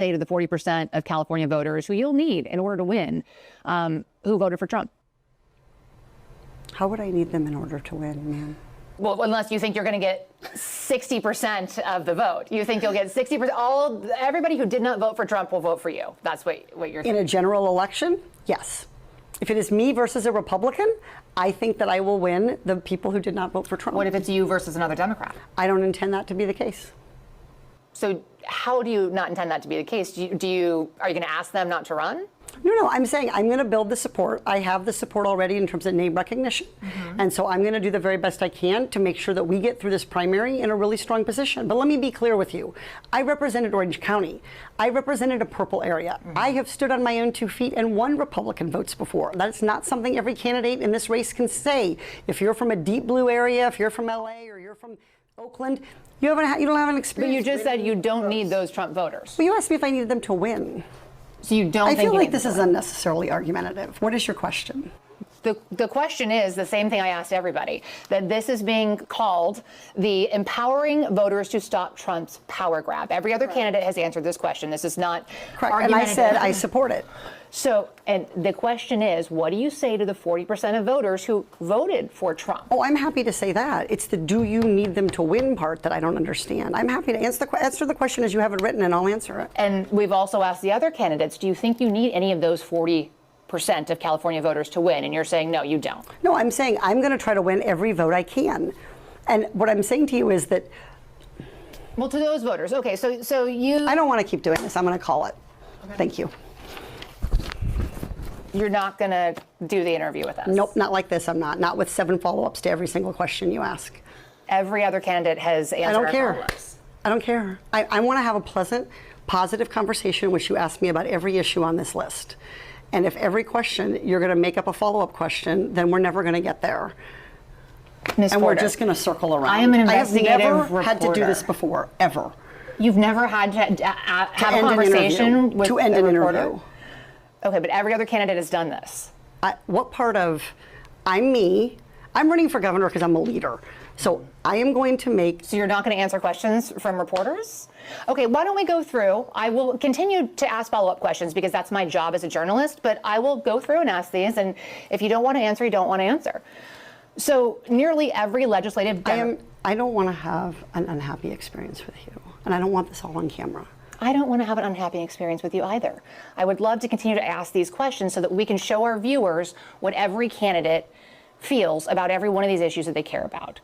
say to the 40% of California voters who you'll need in order to win, who voted for Trump? How would I need them in order to win, ma'am? Well, unless you think you're going to get 60% of the vote. You think you'll get 60%. Everybody who did not vote for Trump will vote for you. That's what you're saying. In a general election, yes. If it is me versus a Republican, I think that I will win the people who did not vote for Trump. What if it's you versus another Democrat? I don't intend that to be the case. So how do you not intend that to be the case? Are you going to ask them not to run? No, I'm saying I'm going to build the support. I have the support already in terms of name recognition. And so I'm going to do the very best I can to make sure that we get through this primary in a really strong position. But let me be clear with you. I represented Orange County. I represented a purple area. I have stood on my own 2 feet and won Republican votes before. That's not something every candidate in this race can say. If you're from a deep blue area, if you're from LA or you're from Oakland, you don't have an experience. But you just said you don't need those Trump voters. Well, you asked me if I needed them to win. So you don't I think feel like this is unnecessarily argumentative. What is your question? The question is the same thing I asked everybody, that this is being called the empowering voters to stop Trump's power grab. Every other candidate has answered this question. This is not correct. And I said I support it. So, and the question is, what do you say to the 40% of voters who voted for Trump? Oh, I'm happy to say that. It's the do you need them to win part that I don't understand. I'm happy to answer the question as you have it written, and I'll answer it. And we've also asked the other candidates, do you think you need any of those 40% of California voters to win? And you're saying, no, you don't. No, I'm saying I'm going to try to win every vote I can. And what I'm saying to you is that... Well, to those voters, okay, so you... I don't want to keep doing this. I'm going to call it. Okay. Thank you. You're not going to do the interview with us? Nope, not like this. I'm not. Not with 7 follow-ups to every single question you ask. Every other candidate has answered our follow-ups. I don't care. I want to have a pleasant, positive conversation in which you ask me about every issue on this list. And if every question you're going to make up a follow-up question, then we're never going to get there. Ms. And Porter, we're just going to circle around. I am an investigative I have never reporter. had to do this before, ever. You've never had to have a conversation with to end an reporter? interview. Okay, but every other candidate has done this. What part of, I'm me, I'm running for governor because I'm a leader. So I am going to make... So you're not going to answer questions from reporters? Okay, why don't we go through? I will continue to ask follow-up questions because that's my job as a journalist, but I will go through and ask these, and if you don't want to answer, you don't want to answer. So nearly every legislative... I don't want to have an unhappy experience with you, and I don't want this all on camera. I don't want to have an unhappy experience with you either. I would love to continue to ask these questions so that we can show our viewers what every candidate feels about every one of these issues that they care about.